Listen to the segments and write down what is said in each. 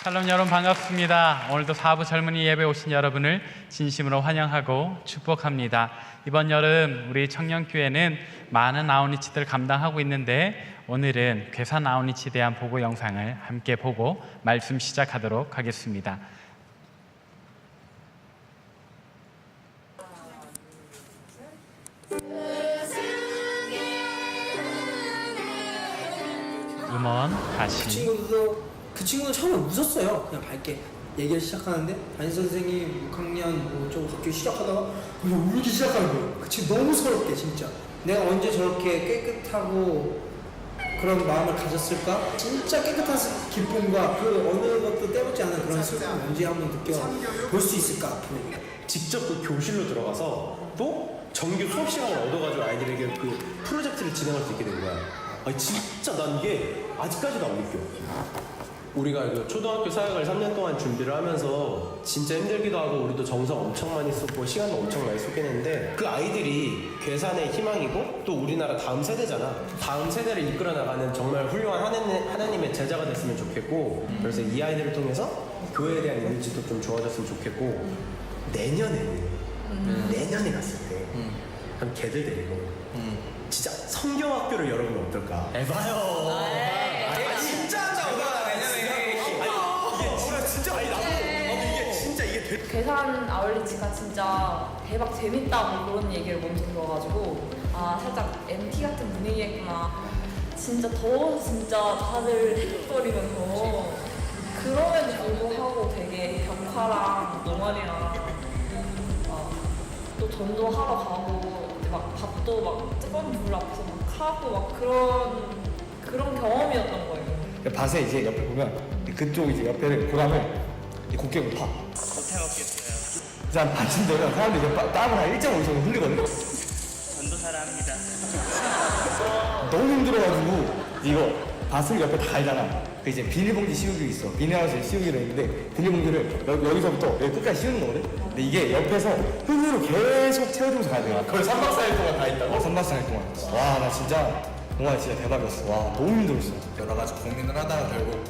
샬롬 여러분 반갑습니다. 오늘도 4부 젊은이 예배 오신 여러분을 진심으로 환영하고 축복합니다. 이번 여름 우리 청년교회는 많은 아웃리치들을 감당하고 있는데 오늘은 괴산 아웃리치에 대한 보고 영상을 함께 보고 말씀 시작하도록 하겠습니다. 음원 다시. 그 친구는 처음에 웃었어요. 그냥 밝게 얘기를 시작하는데 담임 선생님 6학년 좀 학교 시작하다가 그냥 울기 시작하는 거예요. 그 친구 너무 서럽게 진짜. 내가 언제 저렇게 깨끗하고 그런 마음을 가졌을까? 진짜 깨끗한 기쁨과 그 어느 것도 때묻지 않은 그런 슬픔을 언제 한번 느껴볼 수 있을까 앞으로. 직접 그 교실로 들어가서 또 정규 수업 시간을 얻어가지고 아이들에게 그 프로젝트를 진행할 수 있게 된 거야. 아니 진짜 난 이게 아직까지도 안 믿겨. 우리가 그 초등학교 사역을 3년 동안 준비를 하면서 진짜 힘들기도 하고 우리도 정성 엄청 많이 쏟고 시간도 엄청 많이 쏟긴 했는데 그 아이들이 괴산의 희망이고 또 우리나라 다음 세대잖아. 다음 세대를 이끌어 나가는 정말 훌륭한 하나님의 제자가 됐으면 좋겠고 그래서 이 아이들을 통해서 교회에 대한 이미지도 좀 좋아졌으면 좋겠고 내년에 갔을 때 한 걔들 데리고 진짜 성경학교를 열어보면 어떨까? 에바요. 괴산 아울리치가 진짜 대박 재밌다고 그런 얘기를 먼저 들어가지고 아 살짝 MT 같은 분위기겠구나. 진짜 더워서 진짜 다들 헤적거리면서 그럼에도 불구하고 되게 벽화랑 동아리랑 또 전도하러 가고 이제 막 밥도 막 뜨거운 불 앞에서 막 하고 막 그런 경험이었던 거예요. 밭에 이제 옆에 보면 그쪽 이제 옆에를 고람을 곡괭이로 파. 못해 먹겠어요. 그냥 밭인 데가 사람들이 이제 땀을 한 1.5 정도 흘리거든요. 전도사라 합니다. 너무 힘들어가지고 이거 밭을 옆에 다 갈잖아. 그 이제 비닐봉지 씌우기 있어. 비닐하우스에 씌우기로 했는데 비닐봉지를 여기서부터 여기 끝까지 씌우는 거거든. 근데 이게 옆에서 흙으로 계속 채워주면서 가야 돼. 그걸 3박 4일 동안 다 있다고? 3박 4일 동안. 와 나 진짜 정말 진짜 대박이었어. 와 너무 힘들었어. 여러 가지 고민을 하다가 결국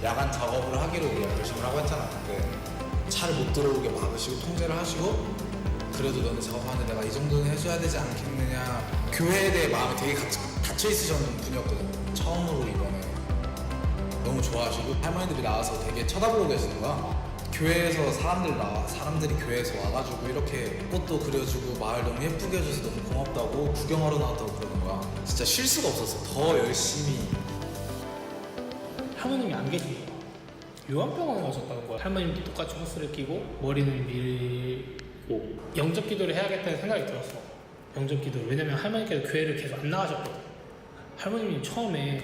야간 작업을 하기로 결심을 하고 했잖아. 근데 차를 못 들어오게 막으시고 통제를 하시고 그래도 너는 작업하는데 내가 이 정도는 해줘야 되지 않겠느냐. 교회에 대해 마음이 되게 닫혀 있으셨는 분이었거든. 처음으로 이번에 너무 좋아하시고 할머니들이 나와서 되게 쳐다보고 계시는 거야. 교회에서 사람들이 교회에서 와가지고 이렇게 꽃도 그려주고 마을 너무 예쁘게 해줘서 너무 고맙다고 구경하러 나왔다고 그러는 거야. 진짜 쉴 수가 없었어. 더 열심히. 할머님이 안 계신 거야. 요한병원에 가셨다는 거야. 할머님도 똑같이 호스를 끼고 머리는 밀고 영접 기도를 해야겠다는 생각이 들었어. 영접 기도를. 왜냐면 할머니께서 교회를 계속 안 나가셨거든. 할머님이 처음에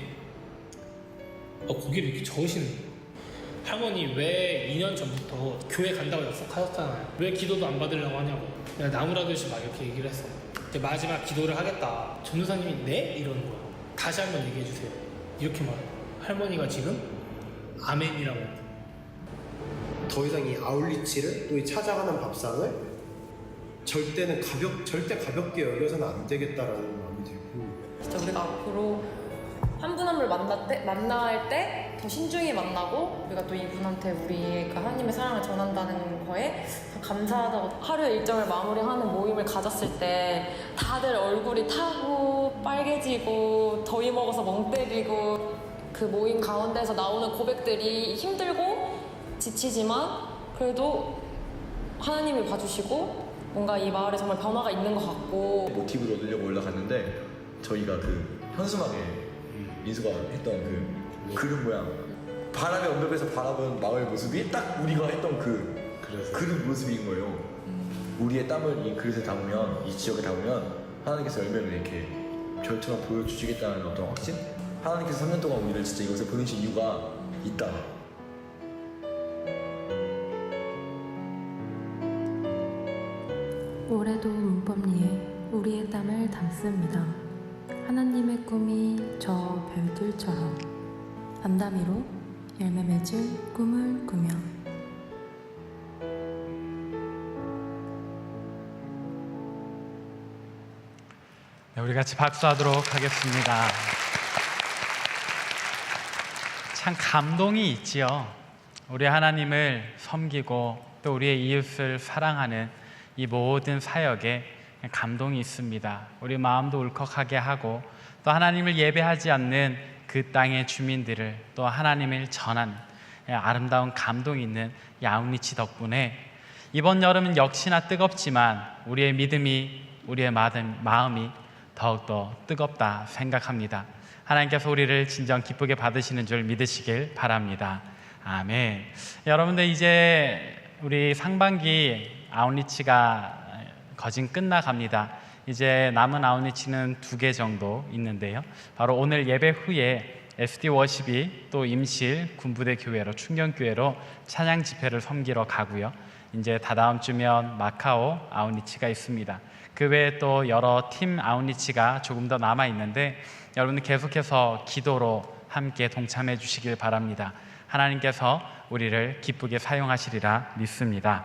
고기를 이렇게 저으시는 거야. 할머니 왜 2년 전부터 교회 간다고 약속하셨잖아요. 왜 기도도 안 받으려고 하냐고. 내가 나무라듯이 막 이렇게 얘기를 했어. 이제 마지막 기도를 하겠다. 전도사님이 네? 이러는 거야. 다시 한번 얘기해 주세요. 이렇게 말해. 할머니가 지금 아멘이라고 했다. 더 이상 이 아울리치를 또 이 찾아가는 밥상을 절대 가볍게 여겨서는 안 되겠다라는 마음이 들고 진짜 우리가 앞으로 한 분 한 분을 만날 때 더 신중히 만나고 우리가 또 이분한테 우리의 그 하나님의 사랑을 전한다는 거에 감사하다고 하루 일정을 마무리하는 모임을 가졌을 때 다들 얼굴이 타고 빨개지고 더위 먹어서 멍 때리고 그 모임 가운데서 나오는 고백들이 힘들고 지치지만 그래도 하나님이 봐주시고 뭔가 이 마을에 정말 변화가 있는 것 같고 모티브를 얻으려고 올라갔는데 저희가 그 현수막에 민수가 했던 그 그릇 모양 바람의 언덕에서 바라본 마을 모습이 딱 우리가 했던 그 그릇 모습인 거예요. 우리의 땀을 이 그릇에 담으면 이 지역에 담으면 하나님께서 열매를 이렇게 별처럼 보여주시겠다는 어떤 확신? 하나님께서 3년 동안 우리를 진짜 이곳에 보내신 이유가 있다. 올해도 문법리에 우리의 땀을 담습니다. 하나님의 꿈이 저 별들처럼 안다미로 열매 맺을 꿈을 꾸며 네, 우리 같이 박수하도록 하겠습니다. 참 감동이 있지요. 우리 하나님을 섬기고 또 우리의 이웃을 사랑하는 이 모든 사역에 감동이 있습니다. 우리 마음도 울컥하게 하고 또 하나님을 예배하지 않는 그 땅의 주민들을 또 하나님을 전하는 아름다운 감동이 있는 이 아웃리치 덕분에 이번 여름은 역시나 뜨겁지만 우리의 믿음이, 우리의 마음이 더욱더 뜨겁다 생각합니다. 하나님께서 우리를 진정 기쁘게 받으시는 줄 믿으시길 바랍니다. 아멘. 여러분들, 이제 우리 상반기 아웃리치가 거진 끝나갑니다. 이제 남은 아웃리치는 2개 정도 있는데요. 바로 오늘 예배 후에 SD 워십이 또 임실 군부대 교회로, 충경교회로 찬양 집회를 섬기러 가고요. 이제 다다음 주면 마카오 아웃리치가 있습니다. 그 외에 또 여러 팀 아웃리치가 조금 더 남아 있는데 여러분들 계속해서 기도로 함께 동참해 주시길 바랍니다. 하나님께서 우리를 기쁘게 사용하시리라 믿습니다.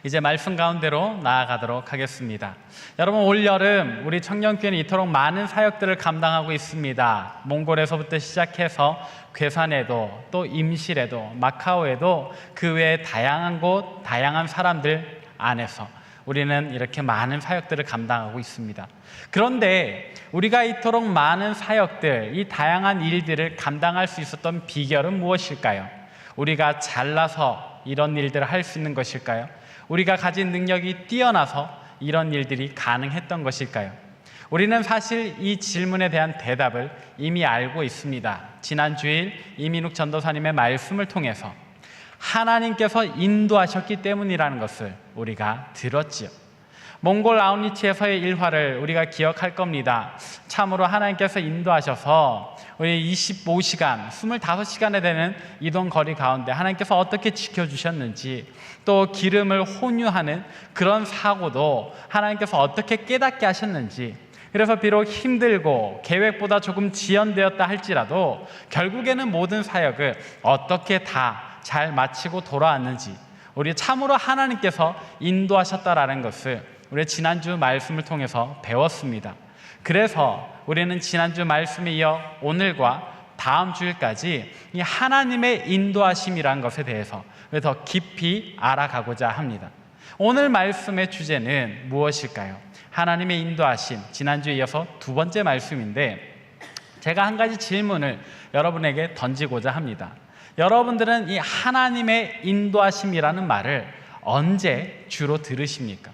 이제 말씀 가운데로 나아가도록 하겠습니다. 여러분, 올 여름 우리 청년교회는 이토록 많은 사역들을 감당하고 있습니다. 몽골에서부터 시작해서 괴산에도 또 임실에도 마카오에도 그 외에 다양한 곳, 다양한 사람들 안에서 우리는 이렇게 많은 사역들을 감당하고 있습니다. 그런데 우리가 이토록 많은 사역들, 이 다양한 일들을 감당할 수 있었던 비결은 무엇일까요? 우리가 잘나서 이런 일들을 할 수 있는 것일까요? 우리가 가진 능력이 뛰어나서 이런 일들이 가능했던 것일까요? 우리는 사실 이 질문에 대한 대답을 이미 알고 있습니다. 지난 주일 이민욱 전도사님의 말씀을 통해서 하나님께서 인도하셨기 때문이라는 것을 우리가 들었지요. 몽골 아웃리치에서의 일화를 우리가 기억할 겁니다. 참으로 하나님께서 인도하셔서 우리 25시간, 25시간에 되는 이동 거리 가운데 하나님께서 어떻게 지켜주셨는지, 또 기름을 혼유하는 그런 사고도 하나님께서 어떻게 깨닫게 하셨는지, 그래서 비록 힘들고 계획보다 조금 지연되었다 할지라도 결국에는 모든 사역을 어떻게 다 잘 마치고 돌아왔는지 우리 참으로 하나님께서 인도하셨다라는 것을 우리 지난주 말씀을 통해서 배웠습니다. 그래서 우리는 지난주 말씀에 이어 오늘과 다음 주일까지 이 하나님의 인도하심이라는 것에 대해서 더 깊이 알아가고자 합니다. 오늘 말씀의 주제는 무엇일까요? 하나님의 인도하심, 지난주에 이어서 2번째 말씀인데 제가 한 가지 질문을 여러분에게 던지고자 합니다. 여러분들은 이 하나님의 인도하심이라는 말을 언제 주로 들으십니까?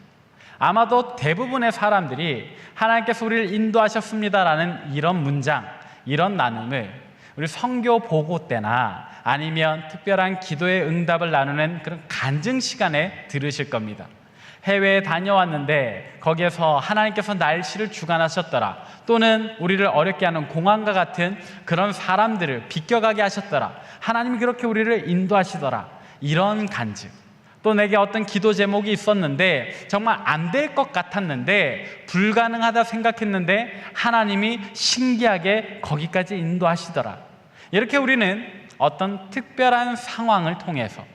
아마도 대부분의 사람들이 하나님께서 우리를 인도하셨습니다라는 이런 문장, 이런 나눔을 우리 성교 보고 때나 아니면 특별한 기도의 응답을 나누는 그런 간증 시간에 들으실 겁니다. 해외에 다녀왔는데 거기에서 하나님께서 날씨를 주관하셨더라, 또는 우리를 어렵게 하는 공황과 같은 그런 사람들을 비껴가게 하셨더라, 하나님이 그렇게 우리를 인도하시더라, 이런 간증. 또 내게 어떤 기도 제목이 있었는데 정말 안 될 것 같았는데, 불가능하다 생각했는데 하나님이 신기하게 거기까지 인도하시더라. 이렇게 우리는 어떤 특별한 상황을 통해서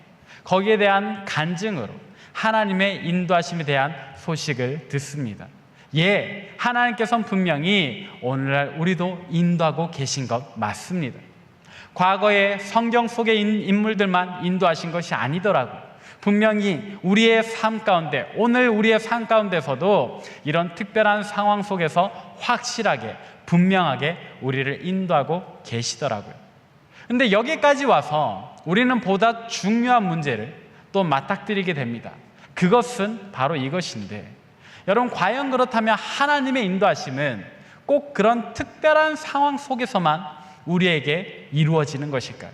거기에 대한 간증으로 하나님의 인도하심에 대한 소식을 듣습니다. 예, 하나님께서는 분명히 오늘날 우리도 인도하고 계신 것 맞습니다. 과거에 성경 속의 인물들만 인도하신 것이 아니더라고요. 분명히 우리의 삶 가운데, 오늘 우리의 삶 가운데서도 이런 특별한 상황 속에서 확실하게, 분명하게 우리를 인도하고 계시더라고요. 근데 여기까지 와서 우리는 보다 중요한 문제를 또 맞닥뜨리게 됩니다. 그것은 바로 이것인데, 여러분, 과연 그렇다면 하나님의 인도하심은 꼭 그런 특별한 상황 속에서만 우리에게 이루어지는 것일까요?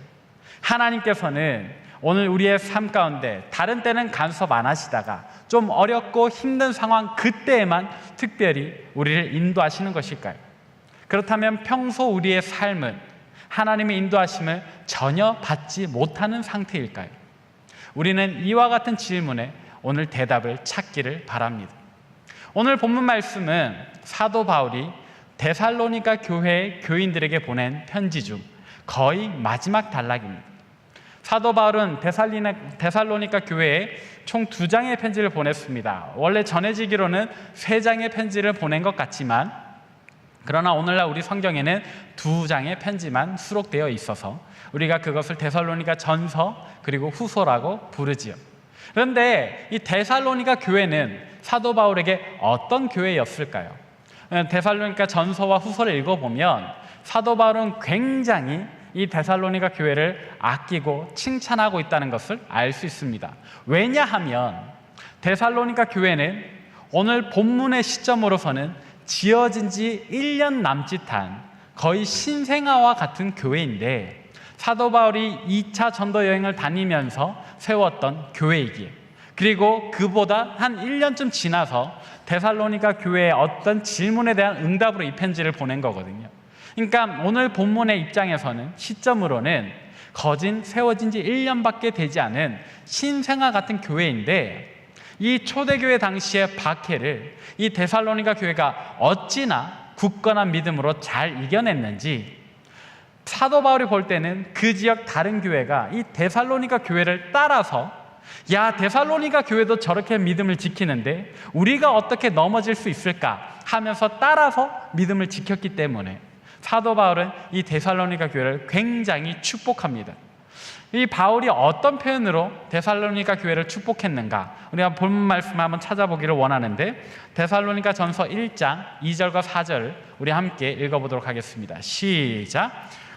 하나님께서는 오늘 우리의 삶 가운데 다른 때는 간섭 안 하시다가 좀 어렵고 힘든 상황, 그때에만 특별히 우리를 인도하시는 것일까요? 그렇다면 평소 우리의 삶은 하나님의 인도하심을 전혀 받지 못하는 상태일까요? 우리는 이와 같은 질문에 오늘 대답을 찾기를 바랍니다. 오늘 본문 말씀은 사도 바울이 데살로니가 교회의 교인들에게 보낸 편지 중 거의 마지막 단락입니다. 사도 바울은 데살로니가 교회에 총 2장의 편지를 보냈습니다. 원래 전해지기로는 3장의 편지를 보낸 것 같지만 그러나 오늘날 우리 성경에는 2장의 편지만 수록되어 있어서 우리가 그것을 데살로니가 전서 그리고 후서라고 부르지요. 그런데 이 데살로니가 교회는 사도 바울에게 어떤 교회였을까요? 데살로니가 전서와 후서를 읽어보면 사도 바울은 굉장히 이 데살로니가 교회를 아끼고 칭찬하고 있다는 것을 알 수 있습니다. 왜냐하면 데살로니가 교회는 오늘 본문의 시점으로서는 지어진 지 1년 남짓한 거의 신생아와 같은 교회인데 사도 바울이 2차 전도 여행을 다니면서 세웠던 교회이기에, 그리고 그보다 한 1년쯤 지나서 데살로니가 교회의 어떤 질문에 대한 응답으로 이 편지를 보낸 거거든요. 그러니까 오늘 본문의 입장에서는 시점으로는 거진 세워진 지 1년밖에 되지 않은 신생아 같은 교회인데, 이 초대교회 당시의 박해를 이 데살로니가 교회가 어찌나 굳건한 믿음으로 잘 이겨냈는지, 사도 바울이 볼 때는 그 지역 다른 교회가 이 데살로니가 교회를 따라서 야, 데살로니가 교회도 저렇게 믿음을 지키는데 우리가 어떻게 넘어질 수 있을까 하면서 따라서 믿음을 지켰기 때문에 사도 바울은 이 데살로니가 교회를 굉장히 축복합니다. 이 바울이 어떤 표현으로 데살로니가 교회를 축복했는가, 우리가 본문 말씀을 한번 찾아보기를 원하는데 데살로니가 전서 1장 2절과 4절을 우리 함께 읽어보도록 하겠습니다. 시작.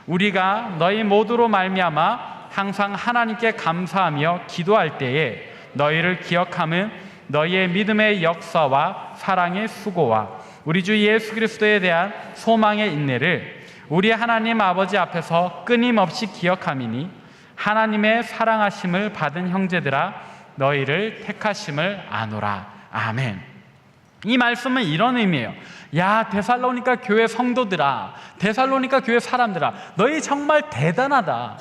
우리가 너희 모두로 말미암아 항상 하나님께 감사하며 기도할 때에 너희를 기억함은 너희의 믿음의 역사와 사랑의 수고와 우리 주 예수 그리스도에 대한 소망의 인내를 우리 하나님 아버지 앞에서 끊임없이 기억함이니 하나님의 사랑하심을 받은 형제들아 너희를 택하심을 아노라. 아멘. 이 말씀은 이런 의미예요. 야, 데살로니가 교회 성도들아, 데살로니가 교회 사람들아, 너희 정말 대단하다.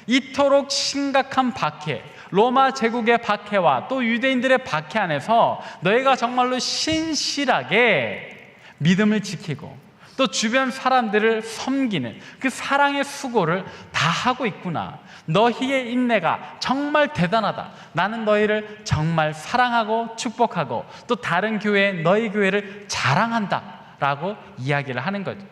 이토록 심각한 박해, 로마 제국의 박해와 또 유대인들의 박해 안에서 너희가 정말로 신실하게 믿음을 지키고 또 주변 사람들을 섬기는 그 사랑의 수고를 다 하고 있구나. 너희의 인내가 정말 대단하다. 나는 너희를 정말 사랑하고 축복하고 또 다른 교회에 너희 교회를 자랑한다 라고 이야기를 하는 거죠.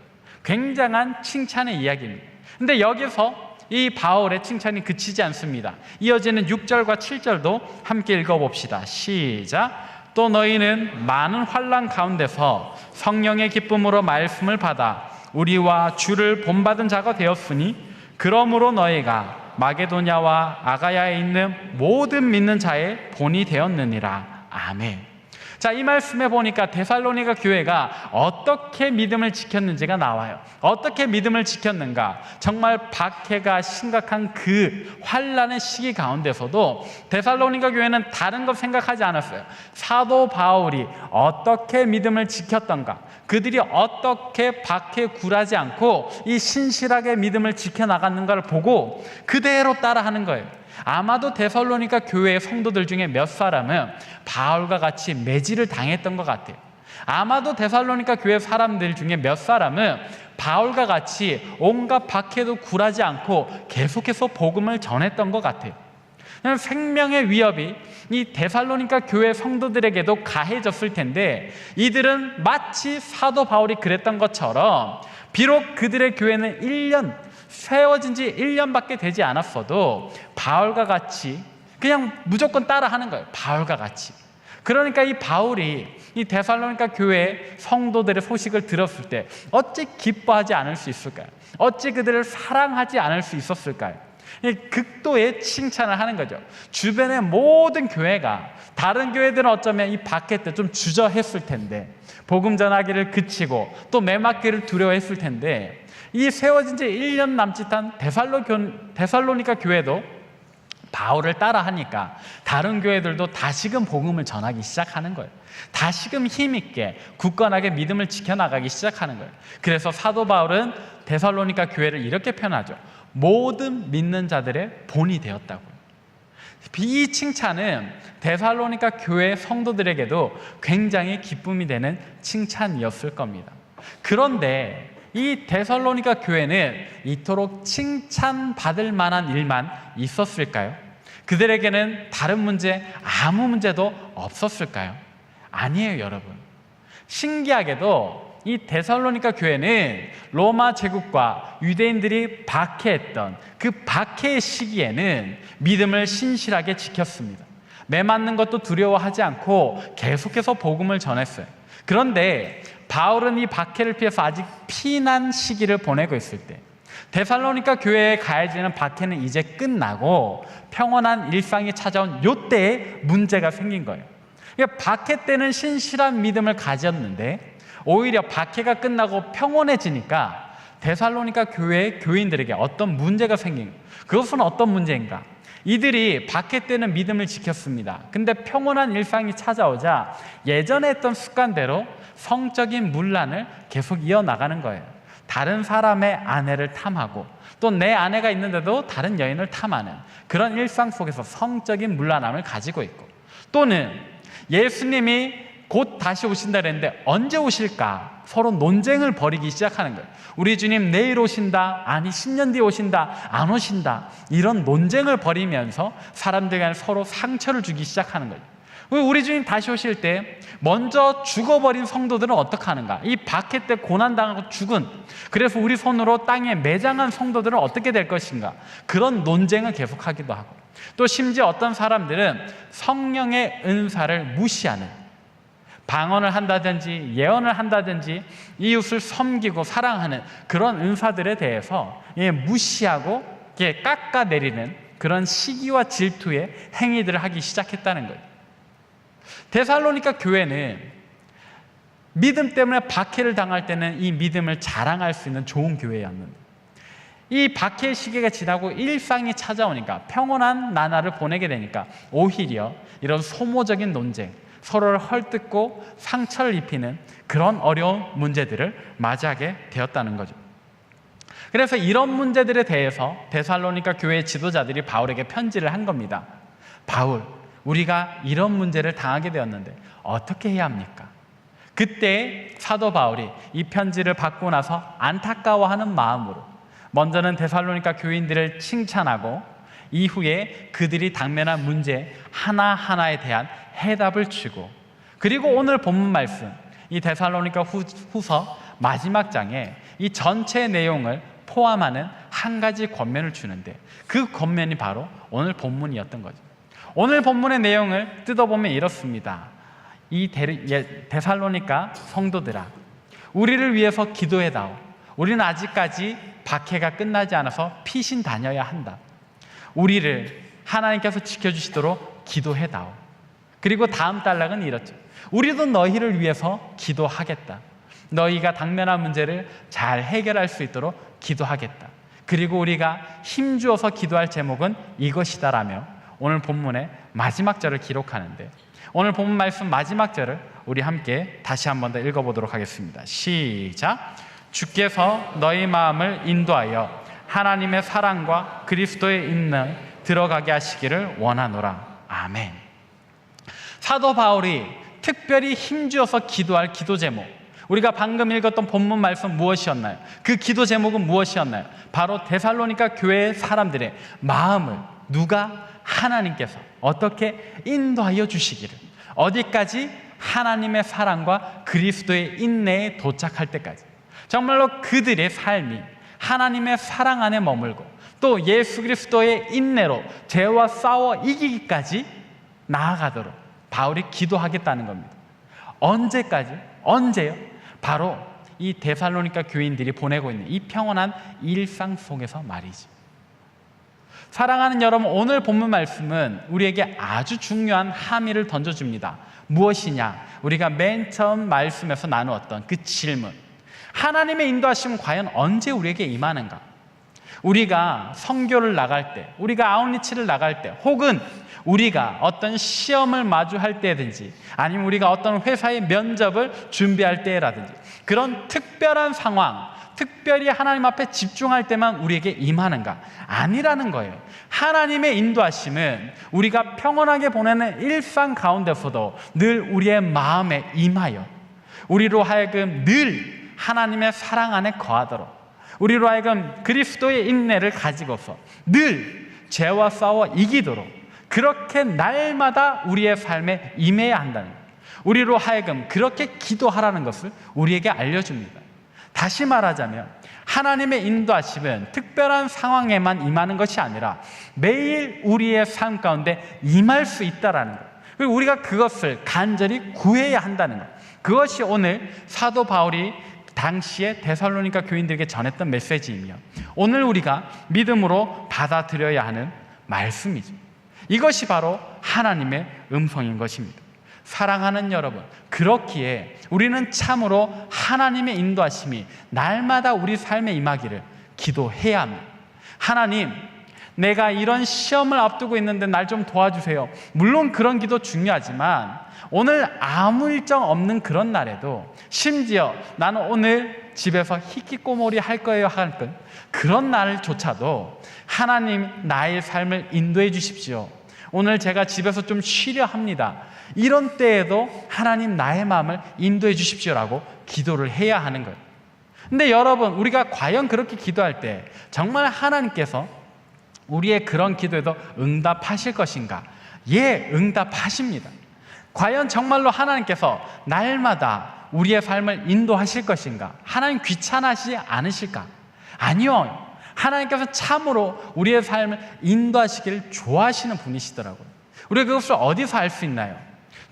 굉장한 칭찬의 이야기입니다. 근데 여기서 이 바울의 칭찬이 그치지 않습니다. 이어지는 6절과 7절도 함께 읽어봅시다. 시작. 또 너희는 많은 환난 가운데서 성령의 기쁨으로 말씀을 받아 우리와 주를 본받은 자가 되었으니 그러므로 너희가 마게도냐와 아가야에 있는 모든 믿는 자의 본이 되었느니라. 아멘. 자, 이 말씀에 보니까 데살로니가 교회가 어떻게 믿음을 지켰는지가 나와요. 어떻게 믿음을 지켰는가? 정말 박해가 심각한 그 환난의 시기 가운데서도 데살로니가 교회는 다른 것 생각하지 않았어요. 사도 바울이 어떻게 믿음을 지켰던가, 그들이 어떻게 박해에 굴하지 않고 이 신실하게 믿음을 지켜나갔는가를 보고 그대로 따라하는 거예요. 아마도 데살로니가 교회의 성도들 중에 몇 사람은 바울과 같이 매질을 당했던 것 같아요. 아마도 데살로니가 교회 사람들 중에 몇 사람은 바울과 같이 온갖 박해도 굴하지 않고 계속해서 복음을 전했던 것 같아요. 생명의 위협이 이 데살로니가 교회 성도들에게도 가해졌을 텐데 이들은 마치 사도 바울이 그랬던 것처럼 비록 그들의 교회는 1년 세워진 지 1년밖에 되지 않았어도 바울과 같이 그냥 무조건 따라하는 거예요. 바울과 같이. 그러니까 이 바울이 이 데살로니가 교회 성도들의 소식을 들었을 때 어찌 기뻐하지 않을 수 있을까요? 어찌 그들을 사랑하지 않을 수 있었을까요? 극도의 칭찬을 하는 거죠. 주변의 모든 교회가, 다른 교회들은 어쩌면 이 박해 때 좀 주저했을 텐데, 복음 전하기를 그치고 또 매맞기를 두려워했을 텐데, 이 세워진 지 1년 남짓한 데살로니가 교회도 바울을 따라하니까 다른 교회들도 다시금 복음을 전하기 시작하는 거예요. 다시금 힘있게 굳건하게 믿음을 지켜나가기 시작하는 거예요. 그래서 사도 바울은 데살로니가 교회를 이렇게 표현하죠. 모든 믿는 자들의 본이 되었다고요. 이 칭찬은 데살로니가 교회 성도들에게도 굉장히 기쁨이 되는 칭찬이었을 겁니다. 그런데 이 데살로니가 교회는 이토록 칭찬받을 만한 일만 있었을까요? 그들에게는 다른 문제, 아무 문제도 없었을까요? 아니에요, 여러분. 신기하게도 이 데살로니가 교회는 로마 제국과 유대인들이 박해했던 그 박해의 시기에는 믿음을 신실하게 지켰습니다. 매맞는 것도 두려워하지 않고 계속해서 복음을 전했어요. 그런데 바울은 이 박해를 피해서 아직 피난 시기를 보내고 있을 때 데살로니가 교회에 가해지는 박해는 이제 끝나고 평온한 일상이 찾아온 요때에 문제가 생긴 거예요. 박해 때는 신실한 믿음을 가졌는데 오히려 박해가 끝나고 평온해지니까 데살로니가 교회의 교인들에게 어떤 문제가 생긴 거예요. 그것은 어떤 문제인가? 이들이 박해 때는 믿음을 지켰습니다. 근데 평온한 일상이 찾아오자 예전에 했던 습관대로 성적인 문란을 계속 이어나가는 거예요. 다른 사람의 아내를 탐하고 또 내 아내가 있는데도 다른 여인을 탐하는 그런 일상 속에서 성적인 문란함을 가지고 있고, 또는 예수님이 곧 다시 오신다 그랬는데 언제 오실까 서로 논쟁을 벌이기 시작하는 거예요. 우리 주님 내일 오신다, 아니 10년 뒤에 오신다, 안 오신다, 이런 논쟁을 벌이면서 사람들 서로 상처를 주기 시작하는 거예요. 우리 주님 다시 오실 때 먼저 죽어버린 성도들은 어떻게 하는가? 이 박해 때 고난당하고 죽은, 그래서 우리 손으로 땅에 매장한 성도들은 어떻게 될 것인가? 그런 논쟁을 계속하기도 하고, 또 심지어 어떤 사람들은 성령의 은사를 무시하는, 방언을 한다든지 예언을 한다든지 이웃을 섬기고 사랑하는 그런 은사들에 대해서 무시하고 깎아내리는 그런 시기와 질투의 행위들을 하기 시작했다는 거예요. 데살로니가 교회는 믿음 때문에 박해를 당할 때는 이 믿음을 자랑할 수 있는 좋은 교회였는데, 이 박해의 시기가 지나고 일상이 찾아오니까 평온한 나날을 보내게 되니까 오히려 이런 소모적인 논쟁, 서로를 헐뜯고 상처를 입히는 그런 어려운 문제들을 맞이하게 되었다는 거죠. 그래서 이런 문제들에 대해서 데살로니가 교회 지도자들이 바울에게 편지를 한 겁니다. 바울, 우리가 이런 문제를 당하게 되었는데 어떻게 해야 합니까? 그때 사도 바울이 이 편지를 받고 나서 안타까워하는 마음으로 먼저는 데살로니가 교인들을 칭찬하고 이후에 그들이 당면한 문제 하나하나에 대한 해답을 주고, 그리고 오늘 본문 말씀 이 데살로니가 후서 마지막 장에 이 전체 내용을 포함하는 한 가지 권면을 주는데, 그 권면이 바로 오늘 본문이었던 거죠. 오늘 본문의 내용을 뜯어보면 이렇습니다. 이 데살로니가 성도들아, 우리를 위해서 기도해다오. 우리는 아직까지 박해가 끝나지 않아서 피신 다녀야 한다. 우리를 하나님께서 지켜주시도록 기도해다오. 그리고 다음 단락은 이렇죠. 우리도 너희를 위해서 기도하겠다. 너희가 당면한 문제를 잘 해결할 수 있도록 기도하겠다. 그리고 우리가 힘주어서 기도할 제목은 이것이다라며 오늘 본문의 마지막 절을 기록하는데, 오늘 본문 말씀 마지막 절을 우리 함께 다시 한 번 더 읽어보도록 하겠습니다. 시작. 주께서 너희 마음을 인도하여 하나님의 사랑과 그리스도의 인내 들어가게 하시기를 원하노라. 아멘. 사도 바울이 특별히 힘주어서 기도할 기도 제목, 우리가 방금 읽었던 본문 말씀 무엇이었나요? 그 기도 제목은 무엇이었나요? 바로 데살로니가 교회의 사람들의 마음을 누가? 하나님께서 어떻게 인도하여 주시기를, 어디까지? 하나님의 사랑과 그리스도의 인내에 도착할 때까지 정말로 그들의 삶이 하나님의 사랑 안에 머물고 또 예수 그리스도의 인내로 죄와 싸워 이기기까지 나아가도록 바울이 기도하겠다는 겁니다. 언제까지? 언제요? 바로 이 데살로니가 교인들이 보내고 있는 이 평온한 일상 속에서 말이지. 사랑하는 여러분, 오늘 본문 말씀은 우리에게 아주 중요한 함의를 던져줍니다. 무엇이냐? 우리가 맨 처음 말씀에서 나누었던 그 질문, 하나님의 인도하심은 과연 언제 우리에게 임하는가? 우리가 선교를 나갈 때, 우리가 아웃리치를 나갈 때, 혹은 우리가 어떤 시험을 마주할 때든지, 아니면 우리가 어떤 회사의 면접을 준비할 때라든지, 그런 특별한 상황, 특별히 하나님 앞에 집중할 때만 우리에게 임하는가? 아니라는 거예요. 하나님의 인도하심은 우리가 평온하게 보내는 일상 가운데서도 늘 우리의 마음에 임하여 우리로 하여금 늘 하나님의 사랑 안에 거하도록, 우리로 하여금 그리스도의 인내를 가지고서 늘 죄와 싸워 이기도록 그렇게 날마다 우리의 삶에 임해야 한다는 거예요. 우리로 하여금 그렇게 기도하라는 것을 우리에게 알려줍니다. 다시 말하자면 하나님의 인도하심은 특별한 상황에만 임하는 것이 아니라 매일 우리의 삶 가운데 임할 수 있다라는 것. 그리고 우리가 그것을 간절히 구해야 한다는 것. 그것이 오늘 사도 바울이 당시에 데살로니가 교인들에게 전했던 메시지이며 오늘 우리가 믿음으로 받아들여야 하는 말씀이죠. 이것이 바로 하나님의 음성인 것입니다. 사랑하는 여러분, 그렇기에 우리는 참으로 하나님의 인도하심이 날마다 우리 삶에 임하기를 기도해야 합니다. 하나님, 내가 이런 시험을 앞두고 있는데 날 좀 도와주세요. 물론 그런 기도 중요하지만 오늘 아무 일정 없는 그런 날에도 심지어 나는 오늘 집에서 히키꼬모리 할 거예요 할 것, 그런 날조차도 하나님 나의 삶을 인도해 주십시오. 오늘 제가 집에서 좀 쉬려 합니다. 이런 때에도 하나님 나의 마음을 인도해 주십시오라고 기도를 해야 하는 거예요. 근데 여러분, 우리가 과연 그렇게 기도할 때 정말 하나님께서 우리의 그런 기도에도 응답하실 것인가? 예, 응답하십니다. 과연 정말로 하나님께서 날마다 우리의 삶을 인도하실 것인가? 하나님 귀찮아하시지 않으실까? 아니요. 하나님께서 참으로 우리의 삶을 인도하시기를 좋아하시는 분이시더라고요. 우리가 그것을 어디서 알 수 있나요?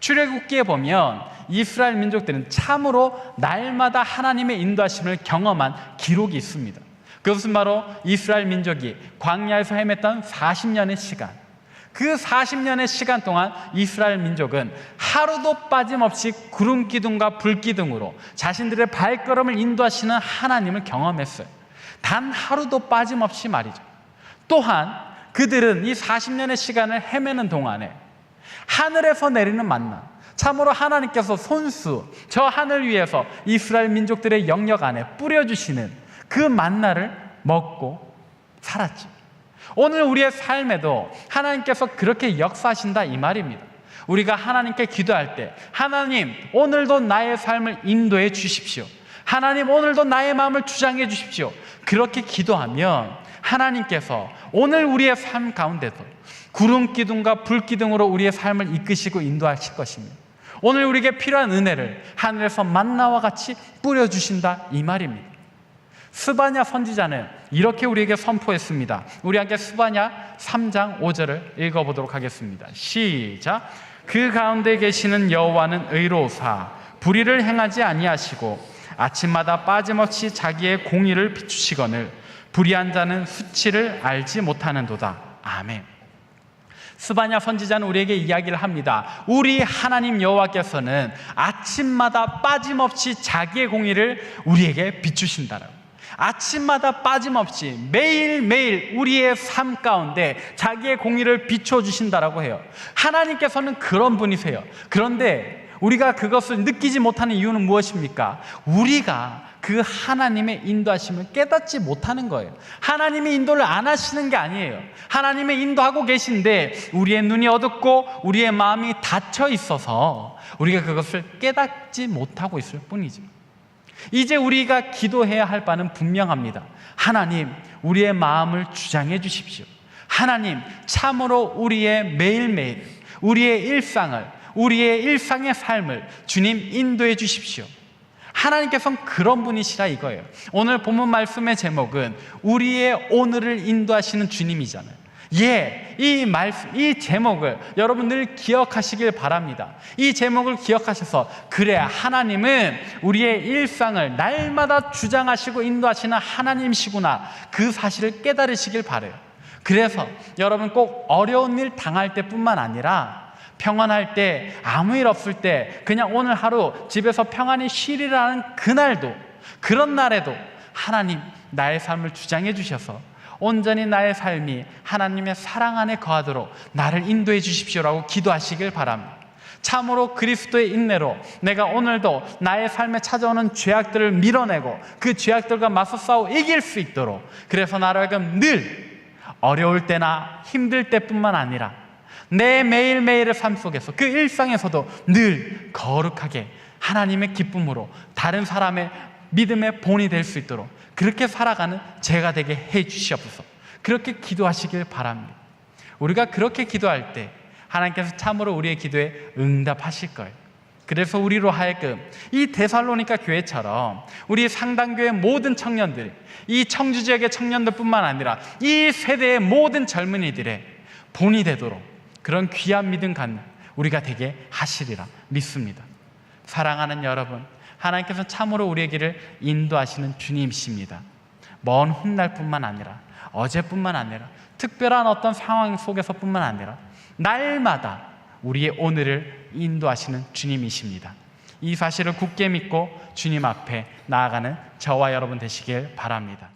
출애굽기에 보면 이스라엘 민족들은 참으로 날마다 하나님의 인도하심을 경험한 기록이 있습니다. 그것은 바로 이스라엘 민족이 광야에서 헤맸던 40년의 시간, 그 40년의 시간 동안 이스라엘 민족은 하루도 빠짐없이 구름 기둥과 불 기둥으로 자신들의 발걸음을 인도하시는 하나님을 경험했어요. 단 하루도 빠짐없이 말이죠. 또한 그들은 이 40년의 시간을 헤매는 동안에 하늘에서 내리는 만나, 참으로 하나님께서 손수 저 하늘 위에서 이스라엘 민족들의 영역 안에 뿌려주시는 그 만나를 먹고 살았죠. 오늘 우리의 삶에도 하나님께서 그렇게 역사하신다 이 말입니다. 우리가 하나님께 기도할 때 하나님 오늘도 나의 삶을 인도해 주십시오. 하나님 오늘도 나의 마음을 주장해 주십시오. 그렇게 기도하면 하나님께서 오늘 우리의 삶 가운데도 구름 기둥과 불 기둥으로 우리의 삶을 이끄시고 인도하실 것입니다. 오늘 우리에게 필요한 은혜를 하늘에서 만나와 같이 뿌려주신다 이 말입니다. 스바냐 선지자는 이렇게 우리에게 선포했습니다. 우리 함께 스바냐 3장 5절을 읽어보도록 하겠습니다. 시작. 그 가운데 계시는 여호와는 의로우사 불의를 행하지 아니하시고 아침마다 빠짐없이 자기의 공의를 비추시거늘 불의한 자는 수치를 알지 못하는도다. 아멘. 스바냐 선지자는 우리에게 이야기를 합니다. 우리 하나님 여호와께서는 아침마다 빠짐없이 자기의 공의를 우리에게 비추신다라고. 아침마다 빠짐없이 매일매일 우리의 삶 가운데 자기의 공의를 비춰주신다라고 해요. 하나님께서는 그런 분이세요. 그런데 우리가 그것을 느끼지 못하는 이유는 무엇입니까? 우리가 그 하나님의 인도하심을 깨닫지 못하는 거예요. 하나님이 인도를 안 하시는 게 아니에요. 하나님의 인도하고 계신데 우리의 눈이 어둡고 우리의 마음이 닫혀 있어서 우리가 그것을 깨닫지 못하고 있을 뿐이죠. 이제 우리가 기도해야 할 바는 분명합니다. 하나님, 우리의 마음을 주장해 주십시오. 하나님, 참으로 우리의 매일매일, 우리의 일상의 삶을 주님 인도해 주십시오. 하나님께서는 그런 분이시라 이거예요. 오늘 본문 말씀의 제목은 우리의 오늘을 인도하시는 주님이잖아요. 예, 이 제목을 여러분 늘 기억하시길 바랍니다. 이 제목을 기억하셔서 그래, 하나님은 우리의 일상을 날마다 주장하시고 인도하시는 하나님이시구나, 그 사실을 깨달으시길 바라요. 그래서 여러분 꼭 어려운 일 당할 때뿐만 아니라 평안할 때, 아무 일 없을 때, 그냥 오늘 하루 집에서 평안히 쉬리라는 그날도, 그런 날에도 하나님 나의 삶을 주장해 주셔서 온전히 나의 삶이 하나님의 사랑 안에 거하도록 나를 인도해 주십시오라고 기도하시길 바랍니다. 참으로 그리스도의 인내로 내가 오늘도 나의 삶에 찾아오는 죄악들을 밀어내고 그 죄악들과 맞서 싸워 이길 수 있도록, 그래서 나를 하여금 늘 어려울 때나 힘들 때뿐만 아니라 내 매일매일의 삶 속에서 그 일상에서도 늘 거룩하게 하나님의 기쁨으로 다른 사람의 믿음의 본이 될 수 있도록 그렇게 살아가는 제가 되게 해 주시옵소서. 그렇게 기도하시길 바랍니다. 우리가 그렇게 기도할 때 하나님께서 참으로 우리의 기도에 응답하실 거예요. 그래서 우리로 하여금 이 데살로니가 교회처럼 우리 상당교회 모든 청년들, 이 청주지역의 청년들뿐만 아니라 이 세대의 모든 젊은이들의 본이 되도록 그런 귀한 믿음 갖는 우리가 되게 하시리라 믿습니다. 사랑하는 여러분, 하나님께서 참으로 우리의 길을 인도하시는 주님이십니다. 먼 훗날뿐만 아니라 어제뿐만 아니라 특별한 어떤 상황 속에서뿐만 아니라 날마다 우리의 오늘을 인도하시는 주님이십니다. 이 사실을 굳게 믿고 주님 앞에 나아가는 저와 여러분 되시길 바랍니다.